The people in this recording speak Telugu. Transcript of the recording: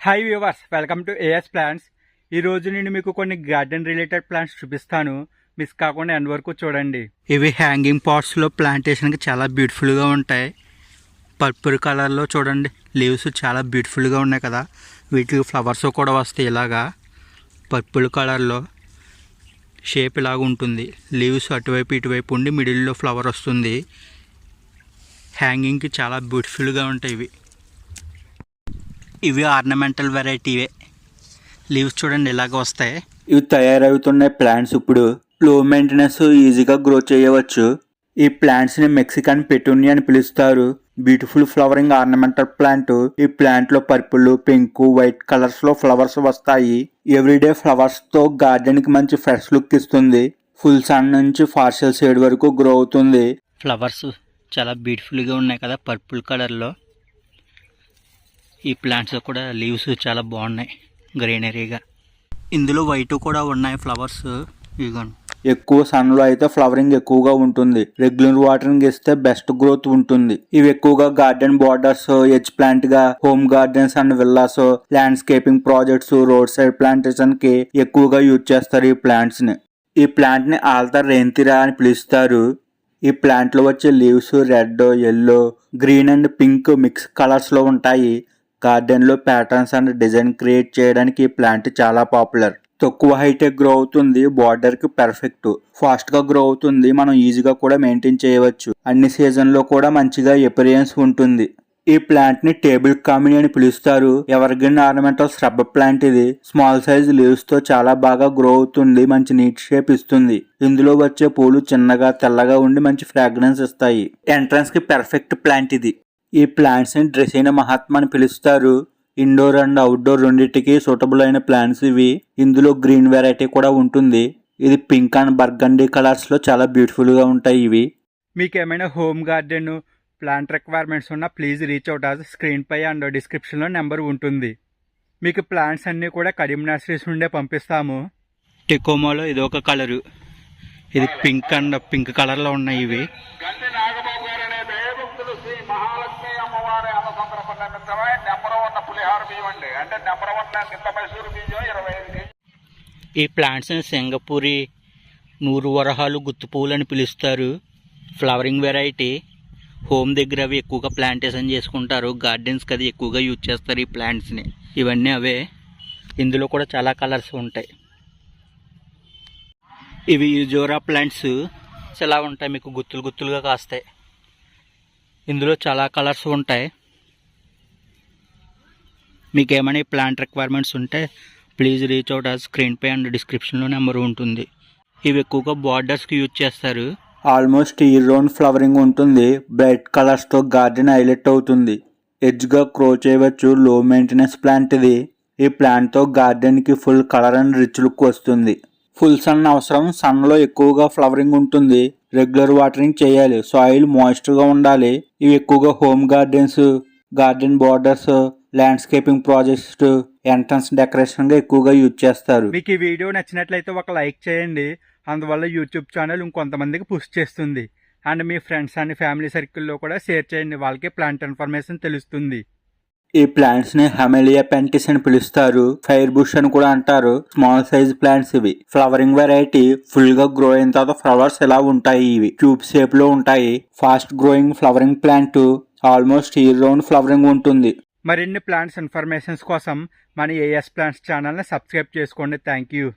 Hi viewers, welcome to AS plants. ఈరోజు నేను మీకు కొన్ని గార్డెన్ రిలేటెడ్ ప్లాంట్స్ చూపిస్తాను. మిస్ కాకుండా ఎండ్ వరకు చూడండి. ఇవి హ్యాంగింగ్ పాట్స్లో ప్లాంటేషన్కి చాలా బ్యూటిఫుల్గా ఉంటాయి. పర్పుల్ కలర్లో చూడండి, లీవ్స్ చాలా బ్యూటిఫుల్గా ఉన్నాయి కదా. వీటికి ఫ్లవర్స్ కూడా వస్తాయి. ఇలాగా పర్పుల్ కలర్లో షేప్ ఇలాగ ఉంటుంది. లీవ్స్ అటువైపు ఇటువైపు ఉండి మిడిల్లో ఫ్లవర్ వస్తుంది. హ్యాంగింగ్కి చాలా బ్యూటిఫుల్గా ఉంటాయి. ఇవి ఆర్నమెంటల్ వెరైటీవే. లీవ్స్ చూడండి ఇలాగ వస్తాయి. ఇవి తయారవుతున్న ప్లాంట్స్ ఇప్పుడు లో మెయింటెనెన్స్, ఈజీగా గ్రో చేయవచ్చు. ఈ ప్లాంట్స్ని మెక్సికన్ పెటూనియా అని పిలుస్తారు. Beautiful flowering ornamental plant. ఈ ప్లాంట్ లో పర్పుల్, పింక్, వైట్ కలర్స్ లో ఫ్లవర్స్ వస్తాయి. ఎవ్రీడే ఫ్లవర్స్ తో గార్డెన్ కి మంచి ఫ్రెష్ లుక్ ఇస్తుంది. ఫుల్ సన్ నుంచి పార్షియల్ షేడ్ వరకు గ్రో అవుతుంది. ఫ్లవర్స్ చాలా బ్యూటిఫుల్ గా ఉన్నాయి కదా పర్పుల్ కలర్ లో. ఈ ప్లాంట్స్ కూడా లీవ్స్ చాలా బాగున్నాయి గ్రీనరీగా. ఇందులో వైట్ కూడా ఉన్నాయి ఫ్లవర్స్. ఇదిగోండి. ఎక్కువ సన్ లో అయితే ఫ్లవరింగ్ ఎక్కువగా ఉంటుంది. రెగ్యులర్ వాటరింగ్ ఇస్తే బెస్ట్ గ్రోత్ ఉంటుంది. ఇవి ఎక్కువగా గార్డెన్ బోర్డర్స్, ఎడ్జ్ ప్లాంట్ గా home gardens and villas, landscaping projects, road side plantation కి ఎక్కువగా యూజ్ చేస్తారు ఈ ప్లాంట్స్ ని. ఈ ప్లాంట్ ని ఆల్టర్ రేంతిరా అని పిలుస్తారు. ఈ ప్లాంట్ లో వచ్చే leaves red, yellow, green and pink mix colours లో ఉంటాయి. గార్డెన్ లో ప్యాటర్న్స్ అండ్ డిజైన్ క్రియేట్ చేయడానికి ఈ ప్లాంట్ చాలా పాపులర్. తక్కువ హైట్ గ్రో అవుతుంది. బార్డర్ కి పర్ఫెక్ట్. ఫాస్ట్ గా గ్రో అవుతుంది. మనం ఈజీగా కూడా మెయింటైన్ చేయవచ్చు. అన్ని సీజన్ లో కూడా మంచిగా ఎపిరియన్స్ ఉంటుంది. ఈ ప్లాంట్ ని టేబుల్ కామిని అని పిలుస్తారు. ఎవర్ గ్రీన్ ఆర్నమెంటల్ స్రబ్ ప్లాంట్ ఇది. స్మాల్ సైజ్ లీవ్స్ తో చాలా బాగా గ్రో అవుతుంది. మంచి నీట్ షేప్ ఇస్తుంది. ఇందులో వచ్చే పూలు చిన్నగా తెల్లగా ఉండి మంచి ఫ్రాగ్రెన్స్ ఇస్తాయి. ఎంట్రన్స్ కి పర్ఫెక్ట్ ప్లాంట్ ఇది. ఈ ప్లాంట్స్ ని డ్రెసైన మహాత్మా అని పిలుస్తారు. ఇండోర్ అండ్ అవుట్డోర్ రెండింటికి సూటబుల్ అయిన ప్లాంట్స్ ఇవి. ఇందులో గ్రీన్ వెరైటీ కూడా ఉంటుంది. ఇది పింక్ అండ్ బర్గండీ కలర్స్ లో చాలా బ్యూటిఫుల్ గా ఉంటాయి ఇవి. మీకు ఏమైనా హోమ్ గార్డెన్ ప్లాంట్ రిక్వైర్మెంట్స్ ఉన్నా ప్లీజ్ రీచ్ అవుట్. అది స్క్రీన్ పై అండ్ డిస్క్రిప్షన్ లో నెంబర్ ఉంటుంది. మీకు ప్లాంట్స్ అన్ని కూడా కరీం నర్సరీస్ నుండే పంపిస్తాము. టెకోమాలో ఇది ఒక కలరు. ఇది పింక్ అండ్ పింక్ కలర్ లో ఉన్నాయి ఇవి. ఈ ప్లాంట్స్ సింగపూరి నూరు వరహాలు గుత్తు పువ్వులు అని పిలుస్తారు. Flowering variety. హోమ్ దగ్గర అవి ఎక్కువగా ప్లాంటేషన్ చేసుకుంటారు. గార్డెన్స్కి అది ఎక్కువగా యూజ్ చేస్తారు ఈ ప్లాంట్స్ని. ఇవన్నీ అవే. ఇందులో కూడా చాలా కలర్స్ ఉంటాయి. ఇవి యూజోరా ప్లాంట్స్ ఎలా ఉంటాయి, మీకు గుత్తులు గుత్తులుగా కాస్తాయి. ఇందులో చాలా కలర్స్ ఉంటాయి. మీకు ఏమైనా ప్లాంట్ రిక్వైర్మెంట్స్ ఉంటే ప్లీజ్ రీచ్ అవుట్. అది స్క్రీన్ పై అండ్ డిస్క్రిప్షన్లో నెంబర్ ఉంటుంది. ఇవి ఎక్కువగా బార్డర్స్కి యూజ్ చేస్తారు. ఆల్మోస్ట్ ఇయర్ రౌండ్ ఫ్లవరింగ్ ఉంటుంది. బ్రైట్ కలర్స్తో గార్డెన్ హైలైట్ అవుతుంది. ఎడ్జ్గా గ్రో చేయవచ్చు. లో మెయింటెనెన్స్ ప్లాంట్ ఇది. ఈ ప్లాంట్తో గార్డెన్కి full colour and rich look వస్తుంది. ఫుల్ సన్ అవసరం. సన్లో ఎక్కువగా ఫ్లవరింగ్ ఉంటుంది. రెగ్యులర్ వాటరింగ్ చేయాలి. సాయిల్ మాయిస్చర్గా ఉండాలి. ఇవి ఎక్కువగా home gardens, garden borders, landscaping projects, entrance decoration గా ఎక్కువగా యూజ్ చేస్తారు. మీకు ఈ వీడియో నచ్చినట్లయితే ఒక లైక్ చేయండి. అందువల్ల యూట్యూబ్ ఛానల్ ఇంకొంతమందికి పుష్ చేస్తుంది. And me friends and family సర్కిల్లో కూడా షేర్ చేయండి. వాళ్ళకి ప్లాంట్ ఇన్ఫర్మేషన్ తెలుస్తుంది. ఈ ప్లాంట్స్ ని హమెలియా పెంటిస్ అని పిలుస్తారు. ఫైర్ బుష్ అని కూడా అంటారు. స్మాల్ సైజ్ ప్లాంట్స్ ఇవి. Flowering variety. ఫుల్ గా గ్రో అయిన తర్వాత ఫ్లవర్స్ ఎలా ఉంటాయి. ఇవి ట్యూబ్ షేప్ లో ఉంటాయి. Fast growing flowering plant. Almost year round flowering ఉంటుంది. మరిన్ని ప్లాంట్స్ ఇన్ఫర్మేషన్స్ కోసం మన ఏఎస్ ప్లాంట్స్ ఛానల్ని సబ్స్క్రైబ్ చేసుకోండి. Thank you.